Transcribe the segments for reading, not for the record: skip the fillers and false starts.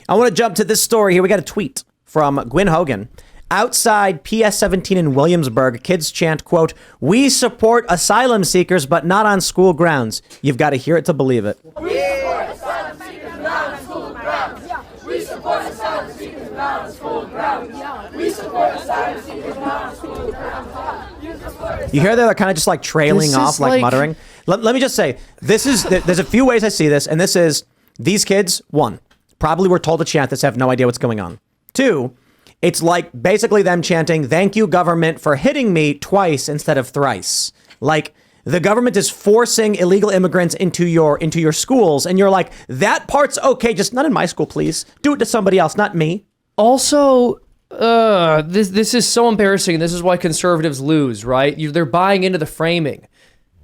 I want to jump to this story here. We got a tweet from Gwyn Hogan. Outside PS 17 in Williamsburg, kids chant, quote, "We support asylum seekers, but not on school grounds." You've got to hear it to believe it. We support asylum seekers, not on school grounds. We support asylum seekers, not on school grounds. We support asylum seekers, not on school grounds. You hear they're kind of just like trailing off, like muttering. Let me just say, there's a few ways I see this, and this is, these kids, one, probably were told to chant this, have no idea what's going on. Two, it's like basically them chanting, "Thank you, government, for hitting me twice instead of thrice." Like, the government is forcing illegal immigrants into your schools, and you're like, that part's okay, just not in my school, please. Do it to somebody else, not me. Also, this is so embarrassing. This is why conservatives lose, right? They're buying into the framing.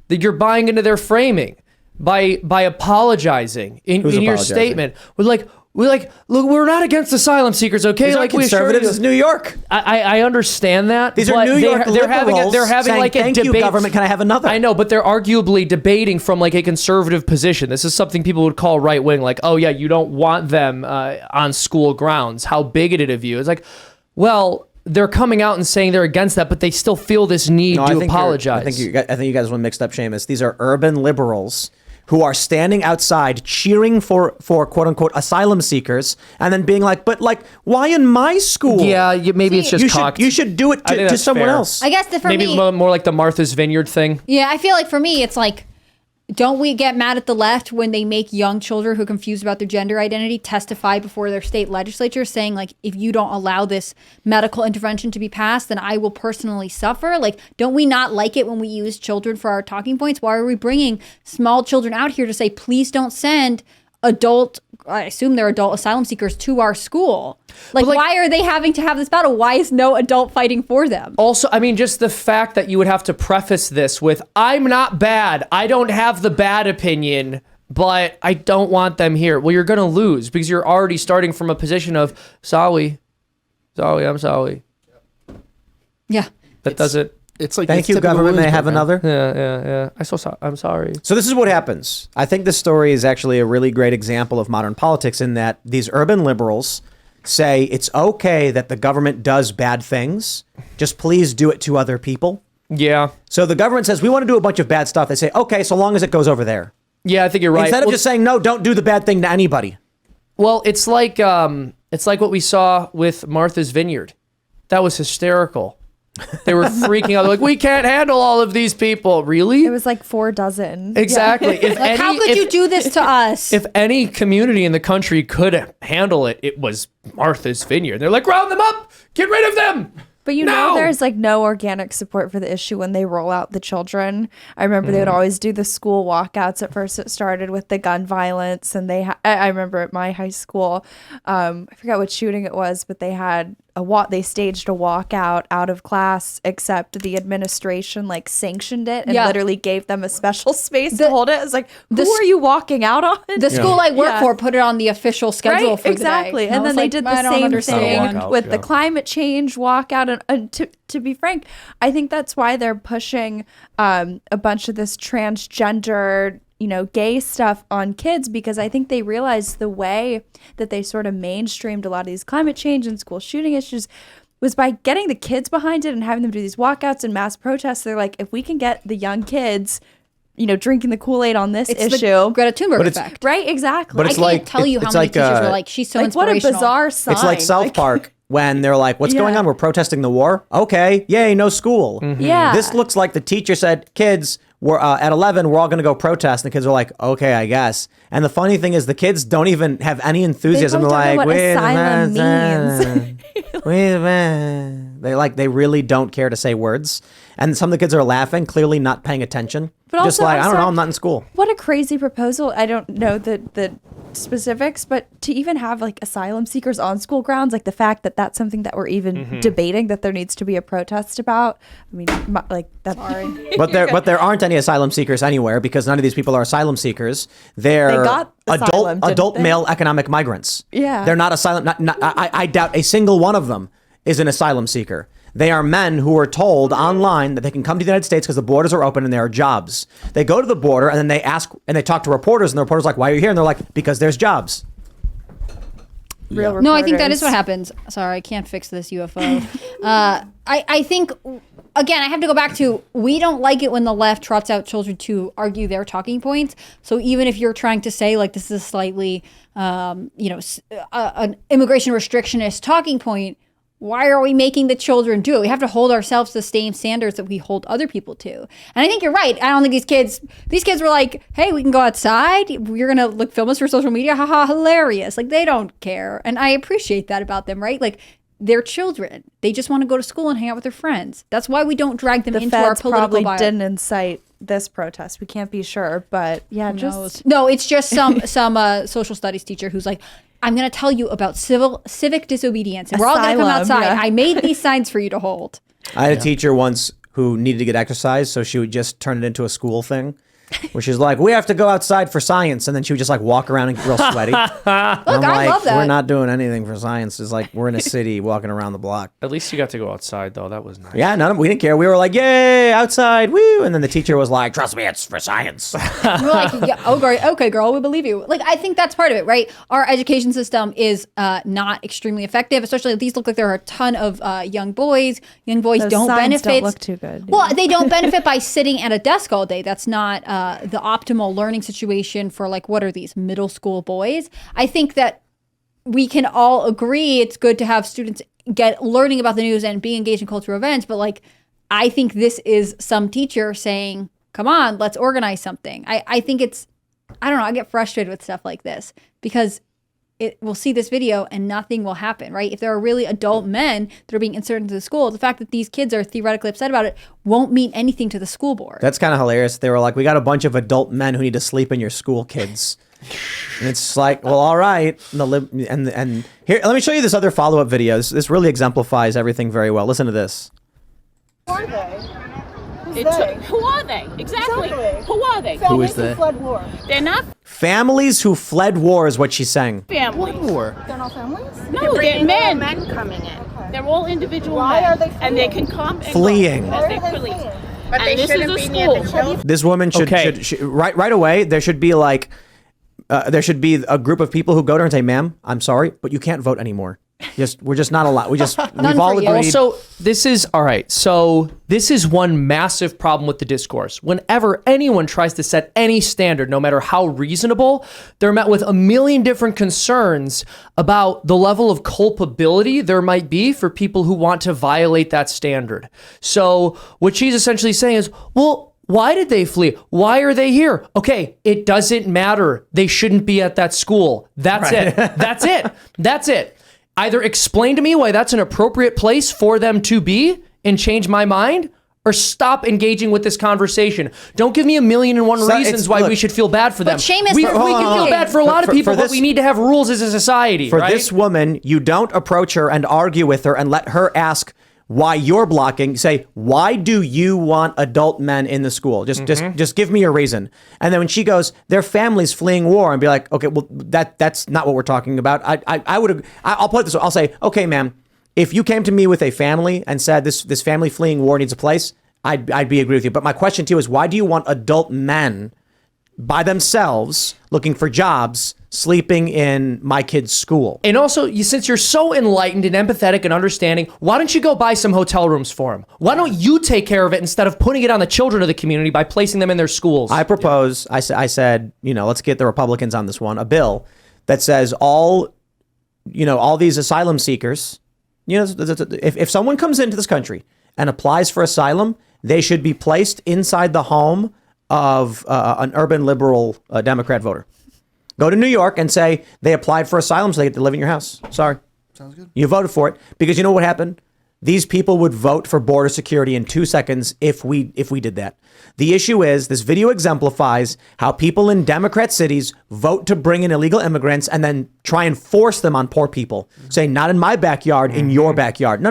You're buying into their framing by apologizing in your statement. We're like, look, we're not against asylum seekers, okay? These like are conservatives. It's New York. I understand that. These are New York liberals. They're having saying, like a "Thank debate. you, government. Can I have another?" I know, but they're arguably debating from like a conservative position. This is something people would call right wing. Like, oh yeah, you don't want them on school grounds. How bigoted of you! It's like, well, they're coming out and saying they're against that, but they still feel this need to apologize. I think you guys were mixed up, Seamus. These are urban liberals who are standing outside cheering for quote unquote asylum seekers, and then being like, "But like, why in my school?" Yeah, maybe it's just cocked. You should do it to someone else. I guess for maybe me, more like the Martha's Vineyard thing. Yeah, I feel like for me, it's like, don't we get mad at the left when they make young children who are confused about their gender identity testify before their state legislature saying, like, if you don't allow this medical intervention to be passed, then I will personally suffer? Like, don't we not like it when we use children for our talking points? Why are we bringing small children out here to say, please don't send I assume they're adult asylum seekers to our school? Like, why are they having to have this battle? Why is no adult fighting for them? Also, I mean, just the fact that you would have to preface this with, I'm not bad. I don't have the bad opinion, but I don't want them here. Well, you're going to lose because you're already starting from a position of, sorry, I'm sorry. Yeah. That doesn't. It's like, thank you, government. May I have another? Yeah. I'm sorry. So this is what happens. I think this story is actually a really great example of modern politics in that these urban liberals say it's okay that the government does bad things. Just please do it to other people. Yeah. So the government says, we want to do a bunch of bad stuff. They say, okay, so long as it goes over there. Yeah, I think you're right. Instead of just saying, no, don't do the bad thing to anybody. Well, it's like what we saw with Martha's Vineyard. That was hysterical. They were freaking out. They're like, we can't handle all of these people. Really? It was like 4 dozen. Exactly. Yeah. How could you do this to us? If any community in the country could handle it, it was Martha's Vineyard. They're like, round them up, get rid of them. But you know, there's like no organic support for the issue when they roll out the children. I remember they would always do the school walkouts. At first, it started with the gun violence, and I remember at my high school, I forgot what shooting it was, but they had they staged a walkout out of class, except the administration like sanctioned it and literally gave them a special space to hold it. It's like, who are you walking out on? The school I work for put it on the official schedule for exactly. the day. And then they did the same thing with the yeah. climate change walkout. And to be frank, I think that's why they're pushing a bunch of this transgender, gay stuff on kids, because I think they realized the way that they sort of mainstreamed a lot of these climate change and school shooting issues was by getting the kids behind it and having them do these walkouts and mass protests. They're like, if we can get the young kids, drinking the Kool-Aid on this issue. The Greta Thunberg effect. Right, exactly. But it's I can't tell you how many teachers were like, she's so inspirational. What a bizarre sign. It's like South Park when they're like, what's going on? We're protesting the war. Okay, yay, no school. Mm-hmm. Yeah. This looks like the teacher said, kids, we're at 11, we're all going to go protest. And the kids are like, okay, I guess. And the funny thing is the kids don't even have any enthusiasm. They They're don't like, know what asylum means. wait a minute. They really don't care to say words. And some of the kids are laughing, clearly not paying attention. But just also, like, I don't know, I'm not in school. What a crazy proposal. I don't know the specifics, but to even have like asylum seekers on school grounds, like the fact that that's something that we're even debating, that there needs to be a protest about. I mean, that's But there aren't any asylum seekers anywhere because none of these people are asylum seekers. They're got asylum, adult they? male economic migrants. Yeah. They're not asylum. I doubt a single one of them is an asylum seeker. They are men who are told online that they can come to the United States because the borders are open and there are jobs. They go to the border and then they ask and they talk to reporters, and the reporter's like, why are you here? And they're like, because there's jobs. real No, I think that is reporters. what happens. Sorry, I can't fix this UFO. I think, again, I have to go back to, we don't like it when the left trots out children to argue their talking points. So even if you're trying to say, like, this is a slightly, an immigration restrictionist talking point, why are we making the children do it? We have to hold ourselves to the same standards that we hold other people to. And I think you're right. I don't think these kids were like, hey, we can go outside. You're going to film us for social media. Haha, hilarious. Like, they don't care. And I appreciate that about them, right? Like, they're children. They just want to go to school and hang out with their friends. That's why we don't drag them into our Feds political probably bias. didn't incite this protest. We can't be sure, but yeah, No, it's just some social studies teacher who's like, I'm going to tell you about civic disobedience. And we're all going to come Asylum, outside. yeah. I made these signs for you to hold. I had a teacher once who needed to get exercise, so she would just turn it into a school thing. Where she's like, we have to go outside for science, and then she would just like walk around and get real sweaty. Look, I'm I like, love that. we're not doing anything for science. It's like we're in a city walking around the block. At least you got to go outside, though. That was nice. Yeah, we didn't care. We were like, yay, outside, woo! And then the teacher was like, trust me, it's for science. We're like, yeah, okay, girl, we believe you. Like, I think that's part of it, right? Our education system is not extremely effective, especially these look like there are a ton of young boys. Young boys Those don't signs benefit. don't look too good. Well, they don't benefit by sitting at a desk all day. That's not the optimal learning situation for, like, what are these, middle school boys? I think that we can all agree it's good to have students get learning about the news and be engaged in cultural events, but, like, I think this is some teacher saying, come on, let's organize something. I think it's, I don't know, I get frustrated with stuff like this because we'll see this video and nothing will happen, right? If there are really adult men that are being inserted into the school, the fact that these kids are theoretically upset about it won't mean anything to the school board. That's kind of hilarious. They were like, we got a bunch of adult men who need to sleep in your school, kids. And it's like, well, all right. And here, let me show you this other follow-up video. This really exemplifies everything very well. Listen to this. Who are they? Who are they? Exactly. Who are they? Who is they? Flood war. They're not Families who fled war is what she's saying. families. They're not families? No, they're men. Men coming in. They're all individual Why men. are they And they fleeing? can come and Fleeing. go Why as are they they please. fleeing? But they And this shouldn't is be a near the school. children. This woman should, Okay. should right away, there should be like, there should be a group of people who go to her and say, ma'am, I'm sorry, but you can't vote anymore. We're just not allowed. We've all for you. agreed. Also, this is all right. So this is one massive problem with the discourse. Whenever anyone tries to set any standard, no matter how reasonable, they're met with a million different concerns about the level of culpability there might be for people who want to violate that standard. So what she's essentially saying is, well, why did they flee? Why are they here? Okay, it doesn't matter. They shouldn't be at that school. That's it. That's it. That's it. Either explain to me why that's an appropriate place for them to be and change my mind, or stop engaging with this conversation. Don't give me a million and one So reasons it's- why look, we should feel bad for them. Seamus, we for- can feel bad for a lot of For- people, for but we this- need to have rules as a society, For right? this woman, you don't approach her and argue with her and let her ask why you're blocking. Say, why do you want adult men in the school? Just give me a reason. And then when she goes, their families fleeing war, and be like, okay, well that's not what we're talking about. I'll put it this way. I'll say, okay, ma'am, if you came to me with a family and said this family fleeing war needs a place, I'd be agree with you. But my question to you is, why do you want adult men by themselves looking for jobs sleeping in my kid's school? And also, since you're so enlightened and empathetic and understanding, why don't you go buy some hotel rooms for them? Why don't you take care of it instead of putting it on the children of the community by placing them in their schools? I propose, I said, let's get the Republicans on this one, a bill that says all these asylum seekers, if someone comes into this country and applies for asylum, they should be placed inside the home of an urban liberal Democrat voter. Go to New York and say they applied for asylum so they get to live in your house. Sorry. Sounds good. You voted for it because you know what happened? These people would vote for border security in 2 seconds if we did that. The issue is this video exemplifies how people in Democrat cities vote to bring in illegal immigrants and then try and force them on poor people. Saying, not in my backyard, in your backyard. No.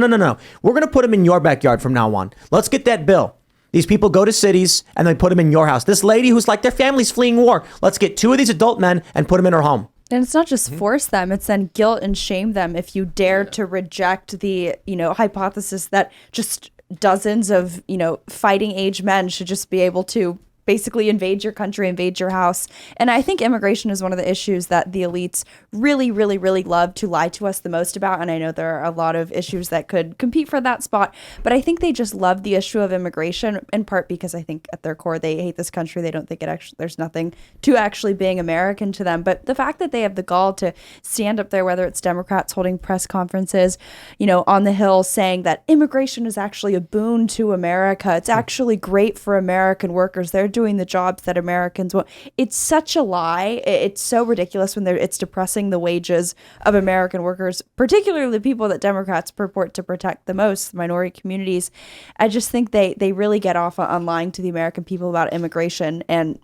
We're going to put them in your backyard from now on. Let's get that bill. These people go to cities and they put them in your house. This lady who's like, their family's fleeing war. Let's get 2 of these adult men and put them in her home. And it's not just force them, it's then guilt and shame them if you dare to reject the, hypothesis that just dozens of, fighting age men should just be able to basically invade your country, invade your house. And I think immigration is one of the issues that the elites really, really, really love to lie to us the most about. And I know there are a lot of issues that could compete for that spot, but I think they just love the issue of immigration, in part because I think at their core they hate this country. They don't think there's nothing to actually being American to them. But the fact that they have the gall to stand up there, whether it's Democrats holding press conferences, on the Hill saying that immigration is actually a boon to America. It's actually great for American workers. They're doing the jobs that Americans want. It's such a lie. It's so ridiculous when it's depressing the wages of American workers, particularly the people that Democrats purport to protect the most, the minority communities. I just think they really get off on lying to the American people about immigration, and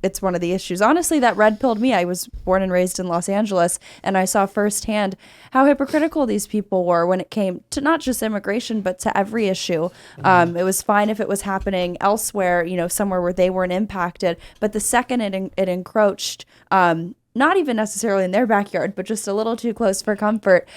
it's one of the issues. Honestly, that red-pilled me. I was born and raised in Los Angeles, and I saw firsthand how hypocritical these people were when it came to not just immigration, but to every issue. It was fine if it was happening elsewhere, somewhere where they weren't impacted. But the second it encroached, not even necessarily in their backyard, but just a little too close for comfort,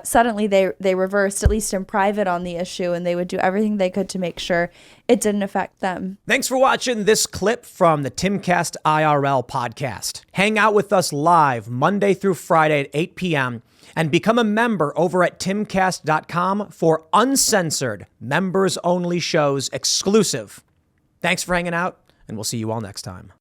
suddenly they reversed, at least in private, on the issue, and they would do everything they could to make sure it didn't affect them. Thanks for watching this clip from the Timcast IRL podcast. Hang out with us live Monday through Friday at 8 p.m. and become a member over at timcast.com for uncensored, members-only shows exclusive. Thanks for hanging out, and we'll see you all next time.